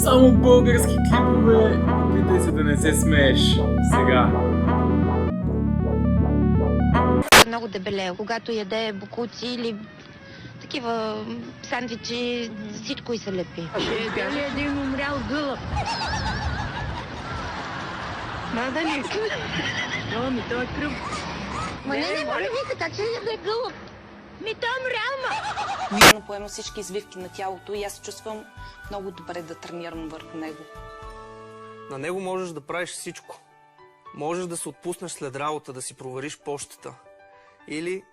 Само български клипове. Опитай се да не се смееш. Сега. Много дебеле. Когато яде бокуци или такива сандвичи, всичко и се лепи. Дали един умрял гълъб? Да не. Ми той е кръв. Ма не, моля ви, така че яде гълъб. Ми той е умрял, Мирно поема всички извивки на тялото и аз се чувствам много добре да тренирам върху него. На него можеш да правиш всичко. Можеш да се отпуснеш след работа, да си провериш пощата. Или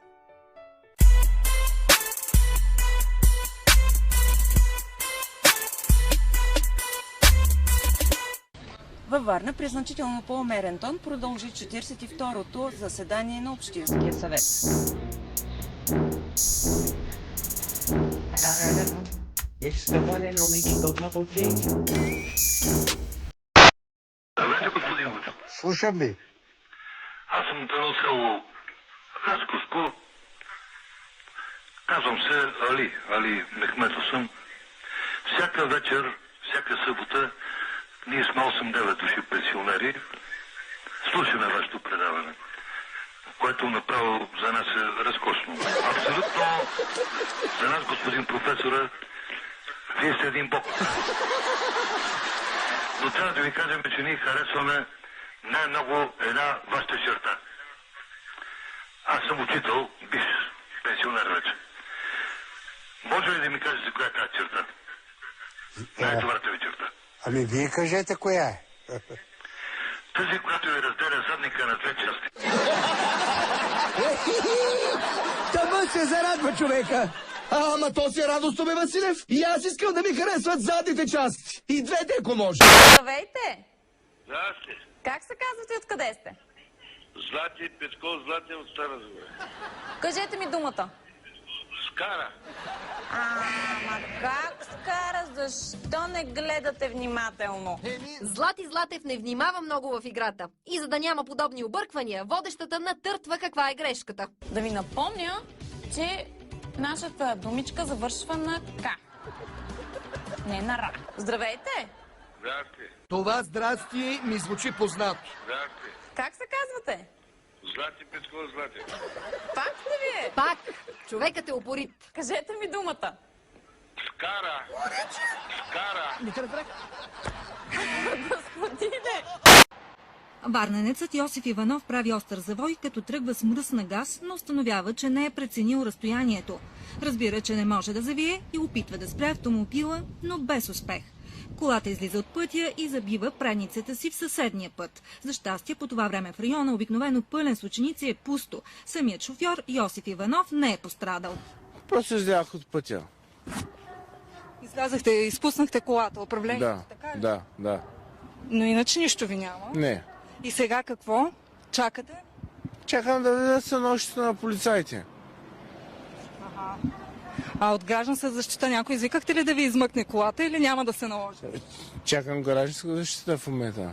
Във Варна при значително по-умерен тон продължи 42-то заседание на Общинския съвет. Слушам ви. Аз съм от едно село Хасковско. Казвам се Али Мехметов съм. Всяка вечер, всяка събота, ние сме 8-9 души пенсионери. Слушаме вашето предаване, което направо за нас е разкошно. Абсолютно за нас, господин професора, вие сте един бог. Но трябва да ви кажем, че ние харесваме най-много една вашата черта. Аз съм учител, бивш пенсионер вече. Може ли да ми кажете коя е тази черта? Най-добрата ви черта. Ами вие кажете коя е. Тази, която ви разделя задника на две части. Тъмън се зарадва човека. Ама то си радостно бе, Василев. И аз искам да ми харесват задните части. И двете, ако може. Здравейте! Здрасти. Как се казвате и откъде сте? Злати Петков, Злати от Стара Загора. Кажете ми думата. Скара. Ама как скара? Защо не гледате внимателно? Злати Златев не внимава много в играта. И за да няма подобни обърквания, водещата натъртва каква е грешката. Да ви напомня, че нашата думичка завършва на К. Не на Р. Здравейте! Здрасти. Това здрасти ми звучи познато. Здрасти. Как се казвате? Злати Петков, Злати. Пак сте вие? Пак, човекът е упорит. Кажете ми думата. Скара. Скара. Господине! Варненецът Йосиф Иванов прави остър завой, като тръгва с мръсна газ, но установява, че не е преценил разстоянието. Разбира, че не може да завие и опитва да спре автомобила, но без успех. Колата излиза от пътя и забива предницата си в съседния път. За щастие, по това време в района, обикновено пълен с ученици, е пусто. Самият шофьор Йосиф Иванов не е пострадал. Просто излязах от пътя. Излязахте и изпуснахте колата, управлението, така ли? Да. Но иначе нищо ви няма. Не. И сега какво? Чакате? Чакам да дадат становището на полицаите. А от гражданска защита някой извикахте ли да ви измъкне колата или няма да се наложи? Чакам гражданска защита в момента.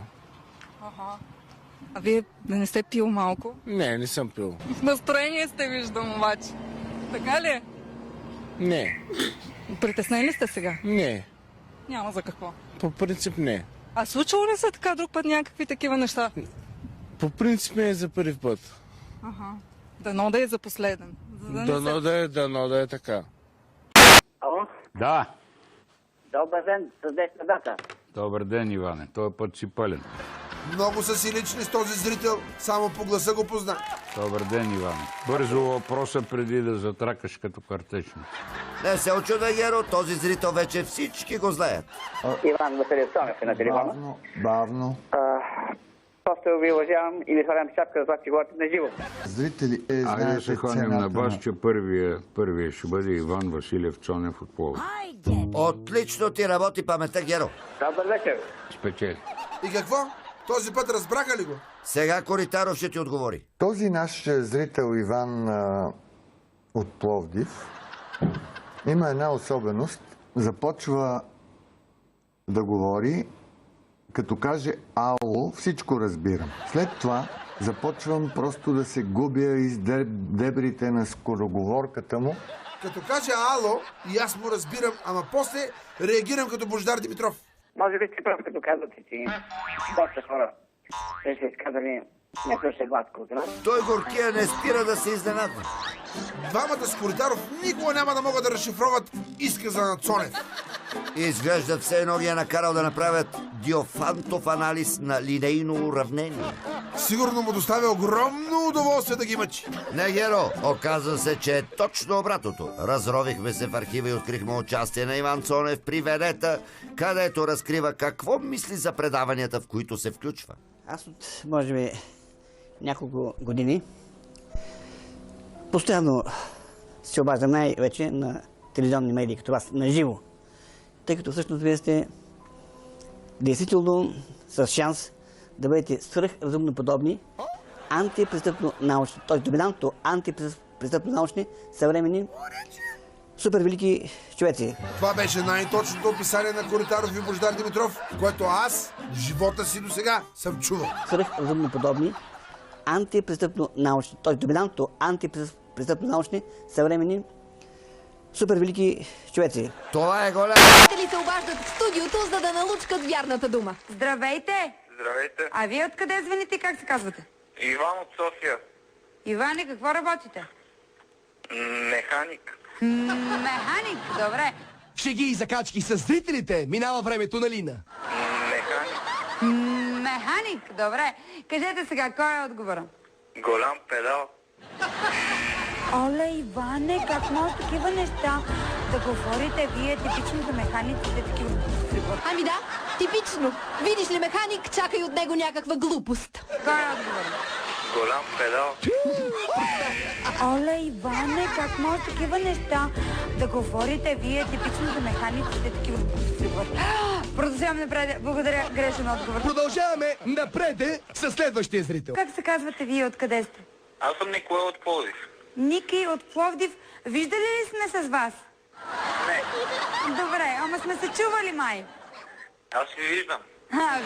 А вие да не сте пил малко? Не съм пил. В настроение сте, виждам обаче. Така ли? Не. Притеснени ли сте сега? Не. Няма за какво. По принцип не. А случвало ли се така друг път някакви такива неща? По принцип не е за първи път. Дано да е за последен. Дано да е така. Ало? Да. Добър ден, с днешна дата. Добър ден, Иване. Този път си пълен. Много са си лични с този зрител, само по гласа го позна. Добър ден, Иване. Бързо въпроса преди да затракаш като картечник. Не се очудвай, Геро, този зрител вече всички го знаят. Иван Василев Цонев е на телефона. Бавно. Просто ви уважавам и ви свалям шапка за това, че говорите на живо. Зрители, Айде да се хванем на бас, че първия ще бъде Иван Василев Цонев от Пловдив. Отлично ти работи паметта, Геро. Добър вечер. Спечели. И какво? Този път разбраха ли го? Сега Коритаров ще ти отговори. Този наш зрител Иван от Пловдив има една особеност. Започва да говори, като каже ало, всичко разбирам. След това започвам просто да се губя из дебрите на скороговорката му. Като каже ало, и аз му разбирам, ама после реагирам като Божидар Димитров. Може би сте прав, като казвате, че доста хора те са изказали някакво шегладко от нас. Той горкия не спира да се изненадва. Двамата с Коритаров никога няма да могат да разшифроват изказа на Цонев. Изглежда все едно ги е накарал да направят Диофантов анализ на линейно уравнение. Сигурно му доставя огромно удоволствие да ги мъчи. Не, Геро, оказва се, че е точно обратното. Разровихме се в архива и открихме участие на Иван Цонев при Венета, където разкрива какво мисли за предаванията, в които се включва. Аз от, може би, няколко години постоянно се обаждам най-вече на телевизионни медии, като вас, на живо. Тъй като всъщност вие сте действително с шанс да бъдете свръхразумно подобни, антипрестъпно научни, т.е. доминантно антипрестъпно научни, съвременни, супер велики човеци. Това беше най-точното описание на Коритаров и Божидар Димитров, което аз в живота си досега съм чувал. Свръхразумно подобни, антипрестъпно научни, т.е. доминантно антипрестъпно научни, съвременни, супер велики човеци. Това е голям. Приятели се обаждат в студиото, за да налучкат вярната дума. Здравейте! Здравейте. А вие откъде звъните и как се казвате? Иван от София. Иване, какво работите? Механик. Механик, добре. Шеги и закачки с зрителите. Минава времето на Лина. Механик. Механик, добре. Кажете сега, кой е отговора? Голям педал. Оле, Иване, как може такива неща да говорите вие типично за механиците, такива? Ами да, типично. Видиш ли механик, чакай от него някаква глупост. Кой е отговора? Голям педал. Оле, Иване, как може такива неща да говорите вие типично за механиците, такива? Продължаваме напред. Благодаря, грешен отговор. Продължаваме напред с следващия зрител. Как се казвате вие, откъде сте? Аз съм Николай от Пловдив. Ники от Пловдив. Виждали ли сме с вас? Не. Добре, ама сме се чували май. Аз ви виждам.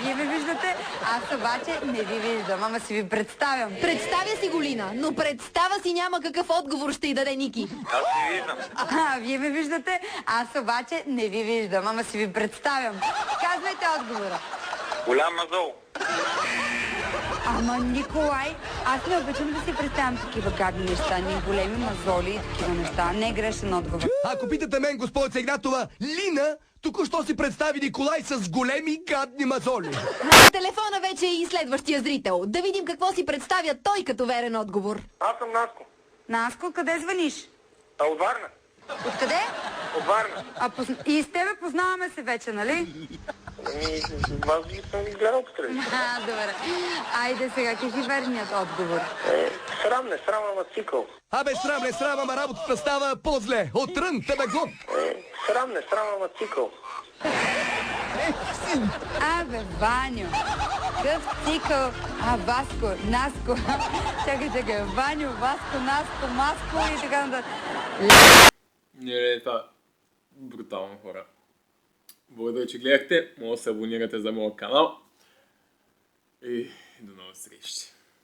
Вие ме виждате, аз обаче не ви виждам, ама си ви представям. Представя си го, Лина, но представа си няма какъв отговор ще й даде Ники. Аз ви виждам. Вие ме виждате, аз обаче не ви виждам, ама си ви представям. Казвайте отговора. Голям мазол. Ама, Николай, аз не обичам да си представям такива гадни неща, ни големи мазоли и такива неща. Не е грешен отговор. Ако питате мен, госпожица Игнатова, Лина току-що си представи Николай с големи гадни мазоли. На телефона вече е и следващия зрител. Да видим какво си представя той като верен отговор. Аз съм Наско. Наско, къде звъниш? От Варна. Откъде? От Варна. И с тебе познаваме се вече, нали? Аз ги съм ги гледал потреб. Добре. Айде сега, какви верният отговор? Срам, ама цикъл. Абе, срам, ама работата става по-зле. Отрън, тебеглот. Срам, ама цикъл. Абе, Ваню. Къв цикъл. Васко, Наско. Чакай. Ваню, Васко, Наско, Маско и така нататък. Не, това брутално, хора. Благодаря, че гледахте. Може да се абонирате за моят канал. И до нови срещи.